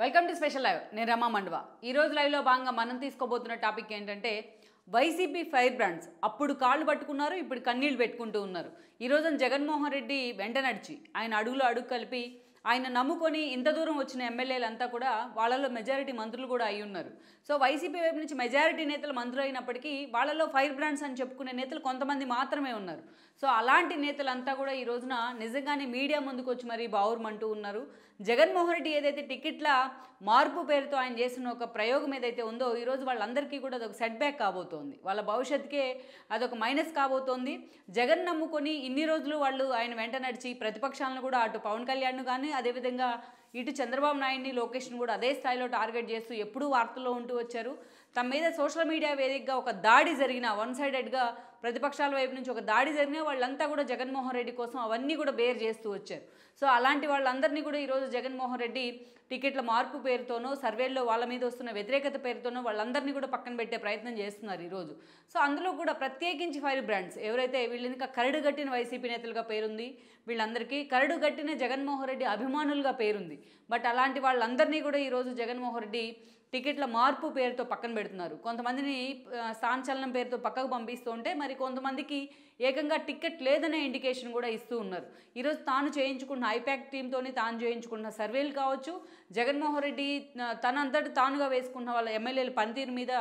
Welcome to special live. నేను రమా మండవ. ఈ రోజు లైవ్లో భాగంగా మనం తీసుకోబోతున్న టాపిక్ ఏంటంటే వైసీపీ ఫైర్ బ్రాండ్స్. అప్పుడు కాళ్ళు పట్టుకున్నారు, ఇప్పుడు కన్నీళ్లు పెట్టుకుంటూ ఉన్నారు. ఈ రోజున జగన్మోహన్ రెడ్డి వెంట నడిచి ఆయన అడుగులో అడుగు కలిపి ఆయన నమ్ముకొని ఇంత దూరం వచ్చిన ఎమ్మెల్యేలంతా కూడా వాళ్ళలో మెజారిటీ మంత్రులు కూడా అయి ఉన్నారు. సో వైసీపీ వైపు నుంచి మెజారిటీ నేతలు మంత్రులు అయినప్పటికీ వాళ్ళలో ఫైర్ బ్రాండ్స్ అని చెప్పుకునే నేతలు కొంతమంది మాత్రమే ఉన్నారు. సో అలాంటి నేతలంతా కూడా ఈ రోజున నిజంగానే మీడియా ముందుకు వచ్చి మరీ బావురమంటూ ఉన్నారు. జగన్మోహన్ రెడ్డి ఏదైతే టికెట్ల మార్పు పేరుతో ఆయన చేసిన ఒక ప్రయోగం ఏదైతే ఉందో ఈరోజు వాళ్ళందరికీ కూడా అదొక సెట్ బ్యాక్ కాబోతోంది. వాళ్ళ భవిష్యత్తుకే అదొక మైనస్ కాబోతోంది. జగన్ నమ్ముకొని ఇన్ని రోజులు వాళ్ళు ఆయన వెంట నడిచి ప్రతిపక్షాలను కూడా అటు పవన్ కళ్యాణ్ను కానీ అదేవిధంగా ఇటు చంద్రబాబు నాయుడిని లోకేష్ను కూడా అదే స్థాయిలో టార్గెట్ చేస్తూ ఎప్పుడూ వార్తల్లో ఉంటూ వచ్చారు. తమ మీద సోషల్ మీడియా వేదికగా ఒక దాడి జరిగిన వన్ సైడెడ్గా ప్రతిపక్షాల వైపు నుంచి ఒక దాడి జరిగినా వాళ్ళంతా కూడా జగన్మోహన్ రెడ్డి కోసం అవన్నీ కూడా బేర్ చేస్తూ వచ్చారు. సో అలాంటి వాళ్ళందరినీ కూడా ఈరోజు జగన్మోహన్ రెడ్డి టికెట్ల మార్పు పేరుతోనో సర్వేల్లో వాళ్ళ మీద వస్తున్న వ్యతిరేకత పేరుతోనో వాళ్ళందరినీ కూడా పక్కన పెట్టే ప్రయత్నం చేస్తున్నారు ఈరోజు. సో అందులో కూడా ప్రత్యేకించి ఫైర్ బ్రాండ్స్ ఎవరైతే వీళ్ళు ఇంకా కరడు గట్టిన వైసీపీ నేతలుగా పేరుంది, వీళ్ళందరికీ కరడు గట్టిన జగన్మోహన్ రెడ్డి అభిమానులుగా పేరుంది. బట్ అలాంటి వాళ్ళందరినీ కూడా ఈరోజు జగన్మోహన్ రెడ్డి టికెట్ల మార్పు పేరుతో పక్కన పెడుతున్నారు. కొంతమందిని స్థానచలనం పేరుతో పక్కకు పంపిస్తూ ఉంటే మరి కొంతమందికి ఏకంగా టికెట్ లేదనే ఇండికేషన్ కూడా ఇస్తూ ఉన్నారు. ఈరోజు తాను చేయించుకున్న ఐపాక్ టీంతోని తాను చేయించుకున్న సర్వేలు కావచ్చు, జగన్మోహన్ రెడ్డి తనంతటి తానుగా వేసుకున్న వాళ్ళ ఎమ్మెల్యేల పనితీరు మీద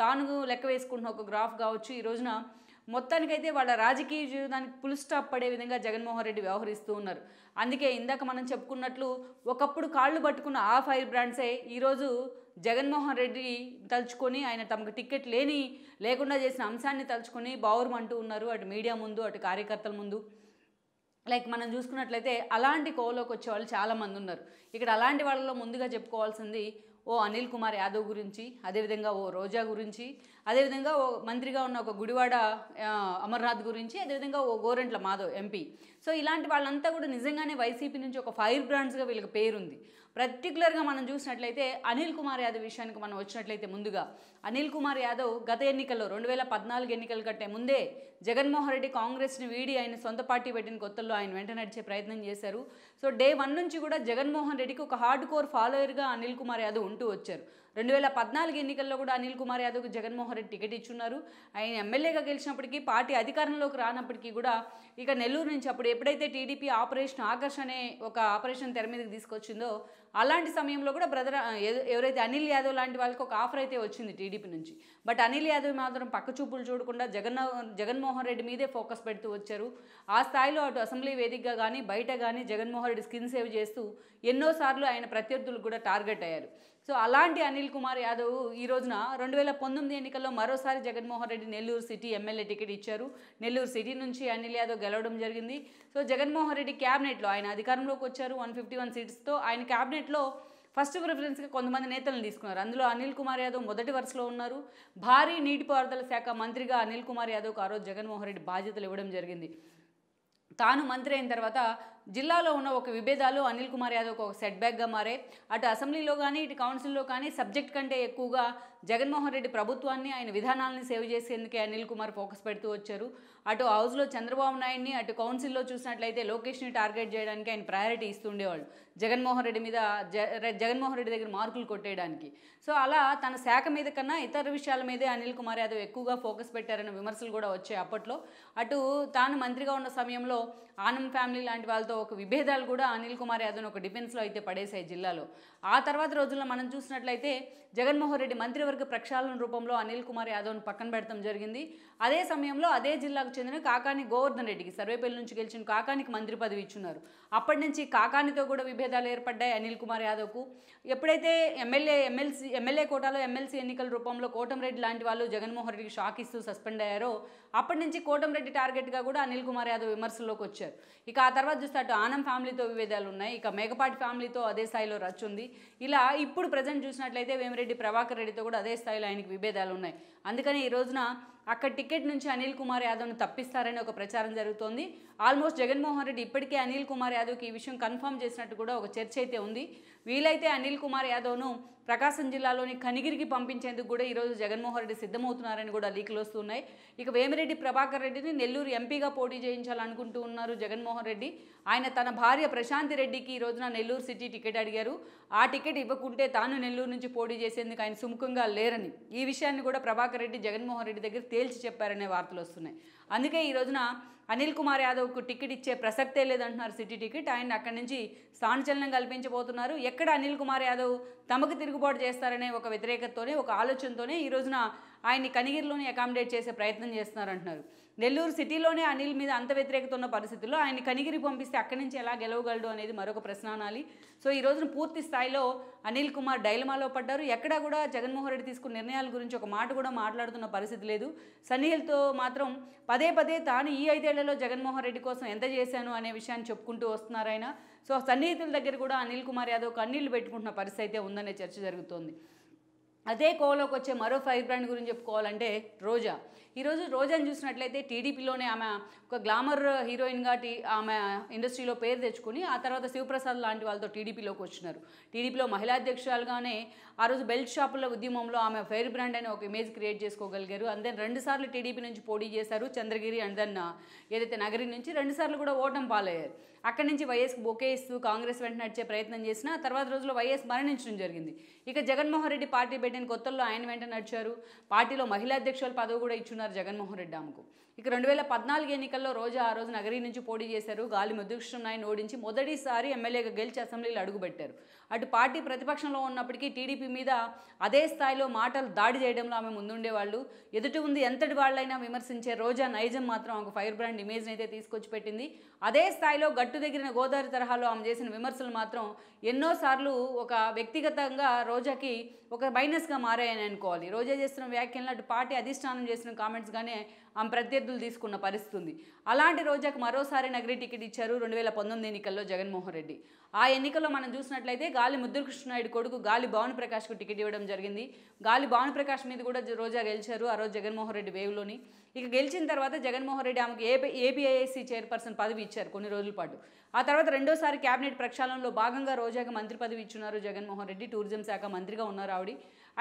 తాను లెక్క వేసుకున్న ఒక గ్రాఫ్ కావచ్చు. ఈ రోజున మొత్తానికైతే వాళ్ళ రాజకీయ జీవితానికి ఫుల్ స్టాప్ పడే విధంగా జగన్మోహన్ రెడ్డి వ్యవహరిస్తూ ఉన్నారు. అందుకే ఇందాక మనం చెప్పుకున్నట్లు ఒకప్పుడు కాళ్ళు పట్టుకున్న ఆ ఫైర్ బ్రాండ్సే ఈరోజు జగన్మోహన్ రెడ్డి తలుచుకొని ఆయన తమకు టికెట్ లేకుండా చేసిన అంశాన్ని తలుచుకొని బావురమంటూ ఉన్నారు. అటు మీడియా ముందు, అటు కార్యకర్తల ముందు. లైక్ మనం చూసుకున్నట్లయితే అలాంటి కోవలోకి వచ్చే వాళ్ళు చాలామంది ఉన్నారు. ఇక్కడ అలాంటి వాళ్ళలో ముందుగా చెప్పుకోవాల్సింది ఓ అనిల్ కుమార్ యాదవ్ గురించి, అదేవిధంగా ఓ రోజా గురించి, అదేవిధంగా ఓ మంత్రిగా ఉన్న ఒక గుడివాడ అమర్నాథ్ గురించి, అదేవిధంగా ఓ గోరంట్ల మాధవ్ ఎంపీ. సో ఇలాంటి వాళ్ళంతా కూడా నిజంగానే వైసీపీ నుంచి ఒక ఫైర్ బ్రాండ్స్గా వీళ్ళకి పేరుంది. పర్టికులర్గా మనం చూసినట్లయితే అనిల్ కుమార్ యాదవ్ విషయానికి మనం వచ్చినట్లయితే ముందుగా అనిల్ కుమార్ యాదవ్ గత ఎన్నికల్లో 2014 ఎన్నికల కంటే ముందే జగన్మోహన్ రెడ్డి కాంగ్రెస్ని వీడి ఆయన సొంత పార్టీ పెట్టిన కొత్తల్లో ఆయన వెంట నడిచే ప్రయత్నం చేశారు. సో డే 1 నుంచి కూడా జగన్మోహన్ రెడ్డికి ఒక హార్డ్ కోర్ ఫాలోయర్గా అనిల్ కుమార్ యాదవ్ ఉంటూ వచ్చారు. 2014 ఎన్నికల్లో కూడా అనిల్ కుమార్ యాదవ్కి జగన్మోహన్ రెడ్డి టికెట్ ఇచ్చున్నారు. ఆయన ఎమ్మెల్యేగా గెలిచినప్పటికీ పార్టీ అధికారంలోకి రానప్పటికీ కూడా ఇక నెల్లూరు నుంచి అప్పుడు ఎప్పుడైతే టీడీపీ ఆపరేషన్ ఆకర్ష్ అనే ఒక ఆపరేషన్ తెర మీదకి తీసుకొచ్చిందో అలాంటి సమయంలో కూడా ఎవరైతే అనిల్ యాదవ్ లాంటి వాళ్ళకి ఒక ఆఫర్ అయితే వచ్చింది టీడీపీ నుంచి. బట్ అనిల్ యాదవ్ మాత్రం పక్క చూపులు చూడకుండా జగన్మోహన్ రెడ్డి మీదే ఫోకస్ పెడుతూ వచ్చారు. ఆ స్థాయిలో అటు అసెంబ్లీ వేదికగా కానీ బయట కానీ జగన్మోహన్ రెడ్డి స్కిన్ సేవ్ చేస్తూ ఎన్నోసార్లు ఆయన ప్రత్యర్థులకు కూడా టార్గెట్ అయ్యారు. సో అలాంటి అనిల్ కుమార్ యాదవ్ ఈ రోజున 2019 ఎన్నికల్లో మరోసారి Jaganmohan Reddy Nellore city MLA ticket ఇచ్చారు. నెల్లూరు సిటీ నుంచి అనిల్ యాదవ్ గెలవడం జరిగింది. సో జగన్మోహన్ రెడ్డి క్యాబినెట్లో ఆయన అధికారంలోకి వచ్చారు 151 సీట్స్తో. ఆయన క్యాబినెట్లో ఫస్ట్ ప్రిఫరెన్స్గా కొంతమంది నేతలను తీసుకున్నారు. అందులో అనిల్ కుమార్ యాదవ్ మొదటి వరుసలో ఉన్నారు. భారీ నీటిపారుదల శాఖ మంత్రిగా అనిల్ కుమార్ యాదవ్కు ఆ రోజు జగన్మోహన్ రెడ్డి బాధ్యతలు ఇవ్వడం జరిగింది. తాను మంత్రి అయిన తర్వాత జిల్లాలో ఉన్న ఒక విభేదాలు అనిల్ కుమార్ యాదవ్కి ఒక సెట్ బ్యాక్గా మారే. అటు అసెంబ్లీలో కానీ ఇటు కౌన్సిల్లో కానీ సబ్జెక్ట్ కంటే ఎక్కువగా జగన్మోహన్ రెడ్డి ప్రభుత్వాన్ని ఆయన విధానాలను సేవ్ చేసేందుకే అనిల్ కుమార్ ఫోకస్ పెడుతూ వచ్చారు. అటు హౌస్లో చంద్రబాబు నాయుడిని, అటు కౌన్సిల్లో చూసినట్లయితే లోకేష్ని టార్గెట్ చేయడానికి ఆయన ప్రయారిటీ ఇస్తుండేవాళ్ళు. జగన్మోహన్ రెడ్డి దగ్గర మార్కులు కొట్టేయడానికి. సో అలా తన శాఖ మీద కన్నా ఇతర విషయాల మీదే అనిల్ కుమార్ యాదవ్ ఎక్కువగా ఫోకస్ పెట్టారన్న విమర్శలు కూడా వచ్చాయి అప్పట్లో. అటు తాను మంత్రిగా ఉన్న సమయంలో ఆనం ఫ్యామిలీ లాంటి వాళ్ళతో ఒక విభేదాలు కూడా అనిల్ కుమార్ యాదవ్ను ఒక డిఫెన్స్లో అయితే పడేశాయి జిల్లాలో. ఆ తర్వాత రోజుల్లో మనం చూసినట్లయితే జగన్మోహన్ రెడ్డి మంత్రివర్గ ప్రక్షాళన రూపంలో అనిల్ కుమార్ యాదవ్ను పక్కన పెడతాం జరిగింది. అదే సమయంలో అదే జిల్లాకు చెందిన కాకాని గోవర్ధన్ రెడ్డికి, సర్వేపల్లి నుంచి గెలిచిన కాకానికి మంత్రి పదవి ఇచ్చున్నారు. అప్పటి నుంచి కాకానితో కూడా విభేదాలు ఏర్పడ్డాయి అనిల్ కుమార్ యాదవ్కు. ఎప్పుడైతే ఎమ్మెల్యే కోటాలో ఎమ్మెల్సీ ఎన్నికల రూపంలో కోటంరెడ్డి లాంటి వాళ్ళు జగన్మోహన్ రెడ్డికి షాక్ ఇస్తూ సస్పెండ్ అయ్యారో అప్పటి నుంచి కోటంరెడ్డి టార్గెట్గా కూడా అనిల్ కుమార్ యాదవ్ విమర్శల్లోకి వచ్చారు. ఇక ఆ తర్వాత చూస్తే అటు ఆనం ఫ్యామిలీతో విభేదాలు ఉన్నాయి, ఇక మేకపాటి ఫ్యామిలీతో అదే స్థాయిలో రచ్చుంది. ఇలా ఇప్పుడు ప్రజెంట్ చూసినట్లయితే వేమిరెడ్డి ప్రభాకర్ రెడ్డితో కూడా అదే స్థాయిలో ఆయనకి విభేదాలు ఉన్నాయి. అందుకని ఈ రోజున అక్కడ టికెట్ నుంచి అనిల్ కుమార్ యాదవ్ను తప్పిస్తారని ఒక ప్రచారం జరుగుతోంది. ఆల్మోస్ట్ జగన్మోహన్ రెడ్డి ఇప్పటికే అనిల్ కుమార్ యాదవ్కి ఈ విషయం కన్ఫర్మ్ చేసినట్టు కూడా ఒక చర్చ అయితే ఉంది. వీలైతే అనిల్ కుమార్ యాదవ్ను ప్రకాశం జిల్లాలోని కనిగిరికి పంపించేందుకు కూడా ఈరోజు జగన్మోహన్ రెడ్డి సిద్ధమవుతున్నారని కూడా లీకులు వస్తున్నాయి. ఇక వేమిరెడ్డి ప్రభాకర్ రెడ్డిని నెల్లూరు ఎంపీగా పోటీ చేయించాలనుకుంటూ ఉన్నారు జగన్మోహన్ రెడ్డి. ఆయన తన భార్య ప్రశాంతి రెడ్డికి ఈ రోజున నెల్లూరు సిటీ టికెట్ అడిగారు. ఆ టికెట్ ఇవ్వకుంటే తాను నెల్లూరు నుంచి పోటీ చేసేందుకు ఆయన సుముఖంగా లేరని, ఈ విషయాన్ని కూడా ప్రభాకర్ రెడ్డి జగన్మోహన్ రెడ్డి దగ్గర తేల్చి చెప్పారనే వార్తలు వస్తున్నాయి. అందుకే ఈ రోజున అనిల్ కుమార్ యాదవ్కు టికెట్ ఇచ్చే ప్రసక్తే లేదంటున్నారు సిటీ టికెట్. ఆయన అక్కడి నుంచి స్థానచలనం కల్పించబోతున్నారు. ఎక్కడ అనిల్ కుమార్ యాదవ్ తమకు తిరుగుబాటు చేస్తారనే ఒక వ్యతిరేకతతోనే, ఒక ఆలోచనతోనే ఈ రోజున ఆయన్ని కనిగిరిలోనే అకామిడేట్ చేసే ప్రయత్నం చేస్తున్నారంటున్నారు. నెల్లూరు సిటీలోనే అనిల్ మీద అంత వ్యతిరేకత ఉన్న పరిస్థితుల్లో ఆయన్ని కనిగిరి పంపిస్తే అక్కడి నుంచి ఎలా గెలవగలడు అనేది మరొక ప్రశ్న అనాలి. సో ఈ రోజున పూర్తి స్థాయిలో అనిల్ కుమార్ డైలమాలో పడ్డారు. ఎక్కడా కూడా జగన్మోహన్ రెడ్డి తీసుకున్న నిర్ణయాల గురించి ఒక మాట కూడా మాట్లాడుతున్న పరిస్థితి లేదు. సన్నిహిల్తో మాత్రం పదే పదే తాను ఈ 5 ఏళ్లలో జగన్మోహన్ రెడ్డి కోసం ఎంత చేశాను అనే విషయాన్ని చెప్పుకుంటూ వస్తున్నారు ఆయన. సో సన్నిహితుల దగ్గర కూడా అనిల్ కుమార్ యాదవ్ కన్నీళ్లు పెట్టుకుంటున్న పరిస్థితి అయితే ఉందనే చర్చ జరుగుతోంది. అదే కోవలోకి వచ్చే మరో ఫైర్ బ్రాండ్ గురించి చెప్పుకోవాలంటే రోజా. ఈరోజు రోజాని చూసినట్లయితే టీడీపీలోనే ఆమె ఒక గ్లామర్ హీరోయిన్గా ఆమె ఇండస్ట్రీలో పేరు తెచ్చుకుని ఆ తర్వాత శివప్రసాద్ లాంటి వాళ్ళతో టీడీపీలోకి వచ్చినారు. టీడీపీలో మహిళా అధ్యక్షురాలుగానే ఆ రోజు బెల్ట్ షాపుల ఉద్యమంలో ఆమె ఫైర్ బ్రాండ్ అని ఒక ఇమేజ్ క్రియేట్ చేసుకోగలిగారు. అండ్ దెన్ 2 సార్లు టీడీపీ నుంచి పోటీ చేశారు చంద్రగిరి అండ్ దెన్ ఏదైతే నగరి నుంచి 2 సార్లు కూడా ఓటమి పాలయ్యారు. అక్కడి నుంచి వైఎస్కి బొకే ఇస్తూ కాంగ్రెస్ వెంట నడిచే ప్రయత్నం చేసినా తర్వాత రోజుల్లో వైఎస్ మరణించడం జరిగింది. ఇక జగన్మోహన్ రెడ్డి పార్టీ పెట్టిన కొత్తల్లో ఆయన వెంట నడిచారు. పార్టీలో మహిళా అధ్యక్షుల పదవి కూడా ఇచ్చున్నారు జగన్మోహన్ రెడ్డి ఆమెకు. ఇక 2014 ఎన్నికల్లో రోజా ఆ రోజు నగరి నుంచి పోటీ చేశారు. గాలి ముద్దుకృష్ణనాయుడిని ఓడించి మొదటిసారి ఎమ్మెల్యేగా గెలిచి అసెంబ్లీలో అడుగుపెట్టారు. అటు పార్టీ ప్రతిపక్షంలో ఉన్నప్పటికీ టీడీపీ మీద అదే స్థాయిలో మాటలు దాడి చేయడంలో ఆమె ముందుండేవాళ్ళు. ఎదుటి ఉంది ఎంతటి వాళ్ళైనా విమర్శించే రోజా నైజం మాత్రం ఆమెకు ఫైర్ బ్రాండ్ ఇమేజ్ని అయితే తీసుకొచ్చి పెట్టింది. అదే స్థాయిలో గట్టు దగ్గర గోదావరి తరహాలో ఆమె చేసిన విమర్శలు మాత్రం ఎన్నోసార్లు ఒక వ్యక్తిగతంగా రోజాకి ఒక మైనస్గా మారాయని అనుకోవాలి. రోజా చేస్తున్న వ్యాఖ్యలను అటు పార్టీ అధిష్టానం చేసిన కామెంట్స్గానే ఆమె ప్రత్యర్థులు తీసుకున్న పరిస్థితి ఉంది. అలాంటి రోజాకు మరోసారి నగరి టికెట్ ఇచ్చారు 2019 ఎన్నికల్లో జగన్మోహన్ రెడ్డి. ఆ ఎన్నికల్లో మనం చూసినట్లయితే గాలి ముద్దుకృష్ణనాయుడు కొడుకు గాలి భానుప్రకాష్కు టికెట్ ఇవ్వడం జరిగింది. గాలి భానుప్రకాష్ మీద కూడా రోజా గెలిచారు ఆ రోజు జగన్మోహన్ రెడ్డి వేవ్లోని. ఇక గెలిచిన తర్వాత జగన్మోహన్ రెడ్డి ఆమెకు ఏపీఐఐసి చైర్పర్సన్ పదవి ఇచ్చారు కొన్ని రోజుల పాటు. ఆ తర్వాత రెండోసారి కేబినెట్ ప్రక్షాళనలో భాగంగా రోజాకి మంత్రి పదవి ఇచ్చున్నారు జగన్మోహన్ రెడ్డి. టూరిజం శాఖ మంత్రిగా ఉన్నారు ఆవిడ.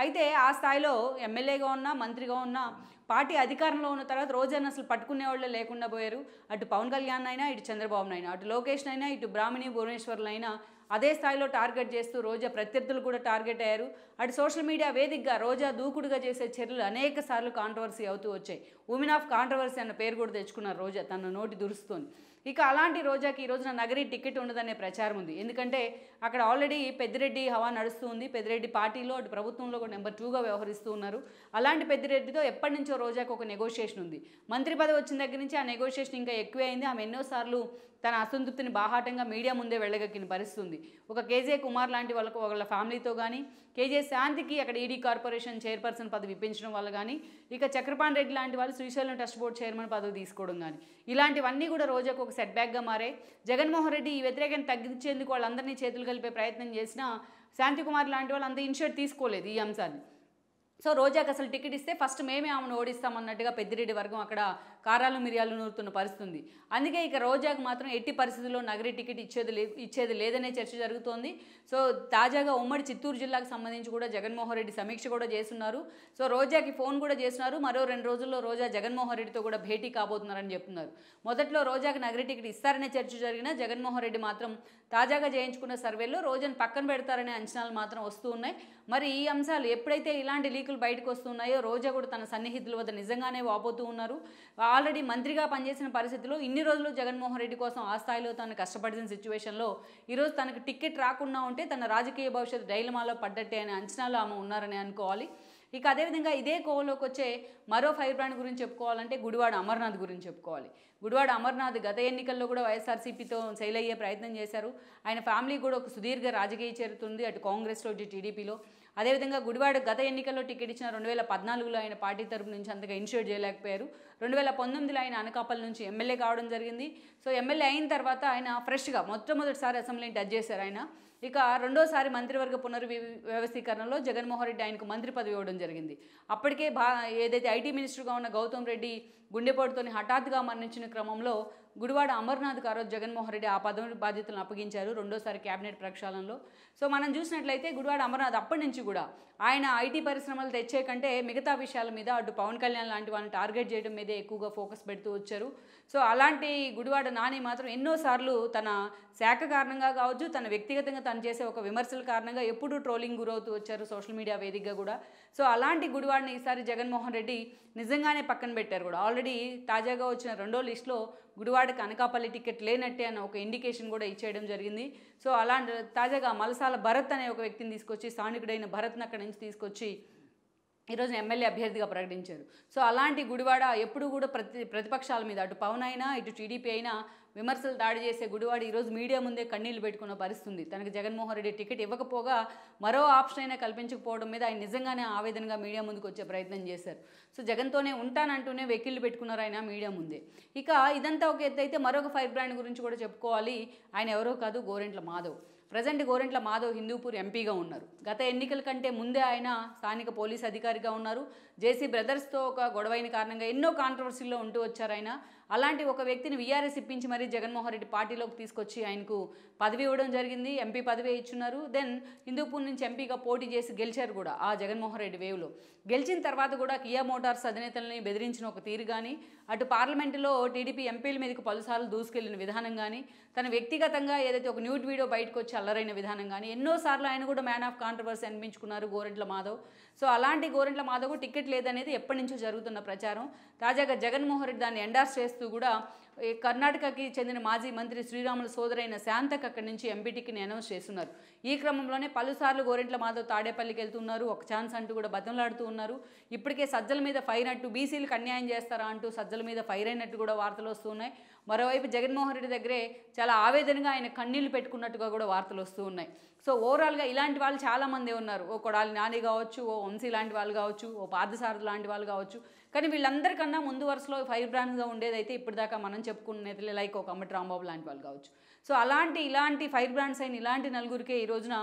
అయితే ఆ స్థాయిలో ఎమ్మెల్యేగా ఉన్నా మంత్రిగా ఉన్నా పార్టీ అధికారంలో ఉన్న తర్వాత రోజాను అసలు పట్టుకునే వాళ్ళే లేకుండా పోయారు. అటు పవన్ కళ్యాణ్ అయినా, ఇటు చంద్రబాబునైనా, అటు లోకేష్ అయినా, ఇటు బ్రాహ్మణి భువనేశ్వర్లైనా అదే స్థాయిలో టార్గెట్ చేస్తూ రోజా ప్రత్యర్థులు కూడా టార్గెట్ అయ్యారు. అటు సోషల్ మీడియా వేదికగా రోజా దూకుడుగా చేసే చర్యలు అనేక సార్లు కాంట్రవర్సీ అవుతూ వచ్చాయి. ఉమెన్ ఆఫ్ కాంట్రవర్సీ అన్న పేరు కూడా తెచ్చుకున్నారు రోజా తన నోటి దురుస్తోని. ఇక అలాంటి రోజాకి ఈ రోజున నగరి టికెట్ ఉండదనే ప్రచారం ఉంది. ఎందుకంటే అక్కడ ఆల్రెడీ పెద్దిరెడ్డి హవా నడుస్తూ ఉంది. పెద్దిరెడ్డి పార్టీలో అటు ప్రభుత్వంలో కూడా నెంబర్ 2గా వ్యవహరిస్తూ ఉన్నారు. అలాంటి పెద్దిరెడ్డితో ఎప్పటి నుంచో రోజాకు ఒక నెగోషియేషన్ ఉంది. మంత్రి పదవి వచ్చిన దగ్గర నుంచి ఆ నెగోషియేషన్ ఇంకా ఎక్కువే అయింది. ఆమె ఎన్నోసార్లు తన అసంతృప్తిని బాహాటంగా మీడియా ముందే వెళ్ళగక్కిన పరిస్థితి ఉంది. ఒక కేజే కుమార్ లాంటి వాళ్ళ ఫ్యామిలీతో కానీ, కేజే శాంతికి అక్కడ ఈడీ కార్పొరేషన్ చైర్పర్సన్ పదవి ఇప్పించడం వల్ల కానీ, ఇక చక్రపాణి రెడ్డి లాంటి వాళ్ళు శ్రీశైలం ట్రస్ట్ బోర్డు చైర్మన్ పదవి తీసుకోవడం కానీ, ఇలాంటివన్నీ కూడా రోజాకు ఒక సెట్ బ్యాక్గా మారాయి. జగన్మోహన్ రెడ్డి ఈ వ్యతిరేకతను తగ్గించేందుకు వాళ్ళందరినీ చేతులు కలిపే ప్రయత్నం చేసినా శాంతికుమార్ లాంటి వాళ్ళు అంత ఇనిషియేట్ తీసుకోలేదు ఈ అంశాన్ని. సో రోజాకి అసలు టికెట్ ఇస్తే ఫస్ట్ మేమే ఆమెను ఓడిస్తామన్నట్టుగా పెద్దిరెడ్డి వర్గం అక్కడ కారాలు మిరియాలు నూరుతున్న పరిస్థితి ఉంది. అందుకే ఇక రోజాకు మాత్రం ఎట్టి పరిస్థితుల్లో నగరి టికెట్ ఇచ్చేది లేదనే చర్చ జరుగుతోంది. సో తాజాగా ఉమ్మడి చిత్తూరు జిల్లాకు సంబంధించి కూడా జగన్మోహన్ రెడ్డి సమీక్ష కూడా చేస్తున్నారు. సో రోజాకి ఫోన్ కూడా చేస్తున్నారు. మరో 2 రోజుల్లో రోజా జగన్మోహన్ రెడ్డితో కూడా భేటీ కాబోతున్నారని చెప్తున్నారు. మొదట్లో రోజాకి నగరి టికెట్ ఇస్తారనే చర్చ జరిగినా జగన్మోహన్ రెడ్డి మాత్రం తాజాగా చేయించుకున్న సర్వేలో రోజాను పక్కన పెడతారనే అంచనాలు మాత్రం వస్తూ ఉన్నాయి. మరి ఈ అంశాలు ఎప్పుడైతే ఇలాంటి లీకులు బయటకు వస్తున్నాయో రోజా కూడా తన సన్నిహితుల వద్ద నిజంగానే వాపోతూ ఉన్నారు. ఆల్రెడీ మంత్రిగా పనిచేసిన పరిస్థితిలో ఇన్ని రోజులు జగన్మోహన్ రెడ్డి కోసం ఆ స్థాయిలో తను కష్టపడిన సిచ్యువేషన్లో ఈరోజు తనకు టికెట్ రాకుండా ఉంటే తన రాజకీయ భవిష్యత్తు డైలమాలో పడ్డట్టే అనే అంచనాలు ఆమె ఉన్నారని అనుకోవాలి. ఇక అదేవిధంగా ఇదే కోవలోకి వచ్చే మరో ఫైర్ బ్రాండ్ గురించి చెప్పుకోవాలంటే గుడివాడ అమర్నాథ్ గురించి చెప్పుకోవాలి. గుడివాడ అమర్నాథ్ గత ఎన్నికల్లో కూడా వైఎస్ఆర్సీపీతో సెయిల్ అయ్యే ప్రయత్నం చేశారు. ఆయన ఫ్యామిలీ కూడా ఒక సుదీర్ఘ రాజకీయ చరిత్ర ఉంది, అటు కాంగ్రెస్లో ఇటు టీడీపీలో. అదేవిధంగా గుడివాడ గత ఎన్నికల్లో టికెట్ ఇచ్చిన 2014లో ఆయన పార్టీ తరపు నుంచి అంతగా ఇనిషియేట్ చేయలేకపోయారు. 2019లో ఆయన అనకాపల్లి నుంచి ఎమ్మెల్యే కావడం జరిగింది. సో ఎమ్మెల్యే అయిన తర్వాత ఆయన ఫ్రెష్గా మొట్టమొదటిసారి అసెంబ్లీని టచ్ చేశారు ఆయన. ఇక రెండోసారి మంత్రివర్గ వ్యవస్థీకరణలో జగన్మోహన్ రెడ్డి ఆయనకు మంత్రి పదవి ఇవ్వడం జరిగింది. అప్పటికే ఏదైతే ఐటీ మినిస్టర్గా ఉన్న గౌతమ్ రెడ్డి గుండెపోటుతోని హఠాత్తుగా మరణించిన క్రమంలో గుడివాడ అమర్నాథ్కు ఆ రోజు జగన్మోహన్ రెడ్డి ఆ పదవి బాధ్యతలను అప్పగించారు రెండోసారి క్యాబినెట్ ప్రక్షాళనలో. సో మనం చూసినట్లయితే గుడివాడ అమర్నాథ్ అప్పటి నుంచి కూడా ఆయన ఐటీ పరిశ్రమలు తెచ్చే కంటే మిగతా విషయాల మీద అటు పవన్ కళ్యాణ్ లాంటి వాళ్ళని టార్గెట్ చేయడం మీదే ఎక్కువగా ఫోకస్ పెడుతూ వచ్చారు. సో అలాంటి గుడివాడ నాని మాత్రం ఎన్నోసార్లు తన శాఖ కారణంగా కావచ్చు, తన వ్యక్తిగతంగా తను చేసే ఒక విమర్శల కారణంగా ఎప్పుడూ ట్రోలింగ్ గురవుతూ వచ్చారు సోషల్ మీడియా వేదికగా కూడా. సో అలాంటి గుడివాడని ఈసారి జగన్మోహన్ రెడ్డి నిజంగానే పక్కన పెట్టారు కూడా. ఆల్రెడీ తాజాగా వచ్చిన రెండో లిస్టులో గుడివాడకి అనకాపల్లి టికెట్ లేనట్టే అన్న ఒక ఇండికేషన్ కూడా ఇచ్చేయడం జరిగింది. సో అలాంటి తాజాగా మలసాల భరత్ అనే ఒక వ్యక్తిని తీసుకొచ్చి, స్థానికుడైన భరత్ని అక్కడి నుంచి తీసుకొచ్చి ఈరోజు ఎమ్మెల్యే అభ్యర్థిగా ప్రకటించారు. సో అలాంటి గుడివాడ ఎప్పుడు కూడా ప్రతిపక్షాల మీద అటు పవన్ అయినా ఇటు టీడీపీ అయినా విమర్శలు దాడి చేసే గుడివాడ ఈరోజు మీడియా ముందే కన్నీళ్లు పెట్టుకున్న పరిస్థితుంది. తనకు జగన్మోహన్ రెడ్డి టికెట్ ఇవ్వకపోగా మరో ఆప్షన్ అయినా కల్పించకపోవడం మీద ఆయన నిజంగానే ఆవేదనగా మీడియా ముందుకు వచ్చే ప్రయత్నం చేశారు. సో జగన్తోనే ఉంటానంటూనే వెకిళ్ళు పెట్టుకున్నారు ఆయన మీడియా ముందే. ఇక ఇదంతా ఒక ఎత్తు అయితే మరొక ఫైర్ బ్రాండ్ గురించి కూడా చెప్పుకోవాలి. ఆయన ఎవరో కాదు, గోరెంట్ల మాధవ్. ప్రజెంట్ గోరెంట్ల మాధవ్ హిందూపూర్ ఎంపీగా ఉన్నారు. గత ఎన్నికల కంటే ముందే ఆయన స్థానిక పోలీస్ అధికారిగా ఉన్నారు. జేసీ బ్రదర్స్తో ఒక గొడవైన కారణంగా ఎన్నో కాంట్రవర్సీల్లో ఉంటూ వచ్చారు ఆయన. అలాంటి ఒక వ్యక్తిని వీఆర్ఎస్ ఇప్పించి మరీ జగన్మోహన్ రెడ్డి పార్టీలోకి తీసుకొచ్చి ఆయనకు పదవి ఇవ్వడం జరిగింది. ఎంపీ పదవి ఇచ్చున్నారు. దెన్ హిందూపూర్ నుంచి ఎంపీగా పోటీ చేసి గెలిచారు కూడా ఆ జగన్మోహన్ రెడ్డి వేవ్లో. గెలిచిన తర్వాత కూడా కియా మోటార్స్ అధినేతల్ని బెదిరించిన ఒక తీరు కానీ, అటు పార్లమెంటులో టీడీపీ ఎంపీల మీదకి పలుసార్లు దూసుకెళ్లిన విధానం కానీ, తన వ్యక్తిగతంగా ఏదైతే ఒక న్యూడ్ వీడియో బయటకు వచ్చి అల్లరైన విధానం కానీ, ఎన్నోసార్లు ఆయన కూడా మ్యాన్ ఆఫ్ కాంట్రవర్సీ అనిపించుకున్నారు గోరెంట్ల మాధవ్. సో అలాంటి గోరెంట్ల మాధవ్ టికెట్ లేదనేది ఎప్పటి నుంచో జరుగుతున్న ప్రచారం. తాజాగా జగన్మోహన్ రెడ్డి దాన్ని ఎండార్స్ చేస్తూ కూడా కర్ణాటకకి చెందిన మాజీ మంత్రి శ్రీరాములు సోదరైన శాంతక్ అక్కడి నుంచి ఎంపీ టికెట్ని అనౌన్స్ చేస్తున్నారు. ఈ క్రమంలోనే పలుసార్లు గోరెంట్ల మాధవ్ తాడేపల్లికి వెళ్తున్నారు, ఒక ఛాన్స్ అంటూ కూడా బతంలాడుతూ ఉన్నారు. ఇప్పటికే సజ్జల మీద ఫైర్ అంటూ బీసీలకు అన్యాయం చేస్తారా అంటూ సజ్జల మీద ఫైర్ అయినట్టు కూడా వార్తలు వస్తున్నాయి. మరోవైపు జగన్మోహన్ రెడ్డి దగ్గరే చాలా ఆవేదనగా ఆయన కన్నీళ్లు పెట్టుకున్నట్టుగా కూడా వార్తలు వస్తూ ఉన్నాయి. సో ఓవరాల్గా ఇలాంటి వాళ్ళు చాలామంది ఉన్నారు. ఓ కొడాలి నాని కావచ్చు, ఓ వంశీ లాంటి వాళ్ళు కావచ్చు, ఓ పార్థసారథి లాంటి వాళ్ళు కావచ్చు. కానీ వీళ్ళందరికన్నా ముందు వరుసలో ఫైర్ బ్రాండ్గా ఉండేదైతే ఇప్పటిదాకా మనం చెప్పుకున్న నేతలే, లైక్ ఒక అమ్మటి రాంబాబు లాంటి వాళ్ళు కావచ్చు. సో ఇలాంటి ఫైర్ బ్రాండ్స్ అయిన ఇలాంటి నలుగురికే ఈ రోజున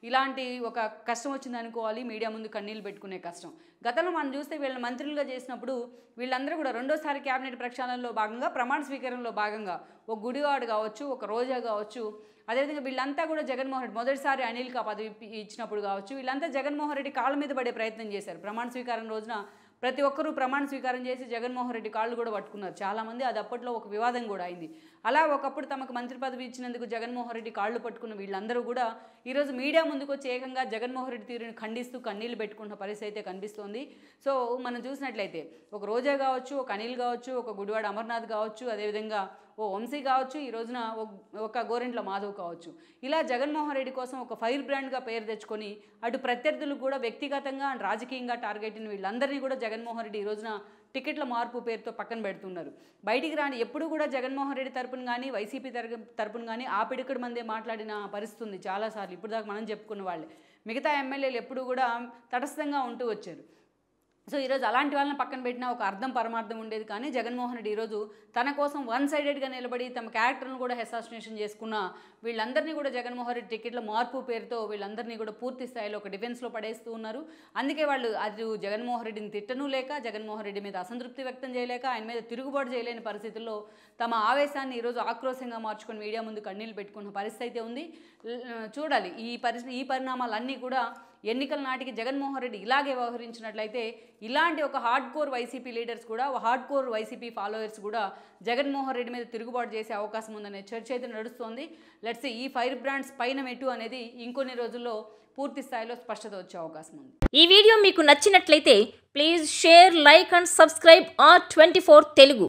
ఇలాంటి ఒక కష్టం వచ్చింది అనుకోవాలి. మీడియా ముందు కన్నీళ్ళు పెట్టుకునే కష్టం. గతంలో మనం చూస్తే వీళ్ళని మంత్రులుగా చేసినప్పుడు వీళ్ళందరూ కూడా రెండోసారి క్యాబినెట్ ప్రక్షాళనలో భాగంగా, ప్రమాణ స్వీకారంలో భాగంగా ఒక గుడివాడ కావచ్చు, ఒక రోజా కావచ్చు, అదేవిధంగా వీళ్ళంతా కూడా జగన్మోహన్ రెడ్డి మొదటిసారి అనిల్కి పదవి ఇచ్చినప్పుడు కావచ్చు, వీళ్ళంతా జగన్మోహన్ రెడ్డి కాళ్ళ మీద పడే ప్రయత్నం చేశారు. ప్రమాణ స్వీకారం రోజున ప్రతి ఒక్కరూ ప్రమాణ స్వీకారం చేసి జగన్మోహన్ రెడ్డి కాళ్ళు కూడా పట్టుకున్నారు చాలామంది. అది అప్పట్లో ఒక వివాదం కూడా అయింది. అలా ఒకప్పుడు తమకు మంత్రి పదవి ఇచ్చినందుకు జగన్మోహన్ రెడ్డి కాళ్ళు పట్టుకున్న వీళ్ళందరూ కూడా ఈరోజు మీడియా ముందుకు వచ్చి ఏకంగా జగన్మోహన్ రెడ్డి తీరుని ఖండిస్తూ కన్నీళ్లు పెట్టుకున్న పరిస్థితి అయితే కనిపిస్తోంది. సో మనం చూసినట్లయితే ఒక రోజా కావచ్చు, ఒక అనిల్ కావచ్చు, ఒక గుడివాడ అమర్నాథ్ కావచ్చు, అదేవిధంగా ఓ వంశీ కావచ్చు, ఈ రోజున ఒక గోరెంట్ల మాధవ్ కావచ్చు, ఇలా జగన్మోహన్ రెడ్డి కోసం ఒక ఫైర్ బ్రాండ్గా పేరు తెచ్చుకొని అటు ప్రత్యర్థులు కూడా వ్యక్తిగతంగా అండ్ రాజకీయంగా టార్గెట్ అయిన వీళ్ళందరినీ కూడా జగన్మోహన్ రెడ్డి ఈ రోజున టికెట్ల మార్పు పేరుతో పక్కన పెడుతున్నారు. బయటికి రాని ఎప్పుడు కూడా జగన్మోహన్ రెడ్డి తరపున కానీ వైసీపీ తరపున కానీ ఆ పిడికడి మందే మాట్లాడిన పరిస్థితి ఉంది చాలాసార్లు. ఇప్పుడు దాకా మనం చెప్పుకున్న వాళ్ళే. మిగతా ఎమ్మెల్యేలు ఎప్పుడు కూడా తటస్థంగా ఉంటూ వచ్చారు. సో ఈరోజు అలాంటి వాళ్ళని పక్కన పెట్టినా ఒక అర్థం పరమార్థం ఉండేది. కానీ జగన్మోహన్ రెడ్డి ఈరోజు తన కోసం వన్ సైడెడ్గా నిలబడి తమ క్యారెక్టర్ను కూడా అసాసినేషన్ చేసుకున్న వీళ్ళందరినీ కూడా జగన్మోహన్ రెడ్డి టికెట్ల మార్పు పేరుతో వీళ్ళందరినీ కూడా పూర్తి స్థాయిలో ఒక డిఫెన్స్లో పడేస్తూ ఉన్నారు. అందుకే వాళ్ళు అది జగన్మోహన్ రెడ్డిని తిట్టను లేక, జగన్మోహన్ రెడ్డి మీద అసంతృప్తి వ్యక్తం చేయలేక, ఆయన మీద తిరుగుబాటు చేయలేని పరిస్థితుల్లో తమ ఆవేశాన్ని ఈరోజు ఆక్రోశంగా మార్చుకొని మీడియా ముందు కన్నీళ్ళు పెట్టుకున్న పరిస్థితి అయితే ఉంది. చూడాలి ఈ పరిణామాలన్నీ కూడా ఎన్నికల నాటికి జగన్మోహన్ రెడ్డి ఇలాగే వ్యవహరించినట్లయితే ఇలాంటి ఒక హార్డ్ కోర్ వైసీపీ లీడర్స్ కూడా, హార్డ్ కోర్ వైసీపీ ఫాలోవర్స్ కూడా జగన్మోహన్ రెడ్డి మీద తిరుగుబాటు చేసే అవకాశం ఉందనే చర్చ అయితే నడుస్తోంది. లెట్స్ ఈ ఫైర్ బ్రాండ్స్ పైన మెట్టు అనేది ఇంకొన్ని రోజుల్లో పూర్తి స్థాయిలో స్పష్టత వచ్చే అవకాశం ఉంది. ఈ వీడియో మీకు నచ్చినట్లయితే please share, like and subscribe R24 Telugu.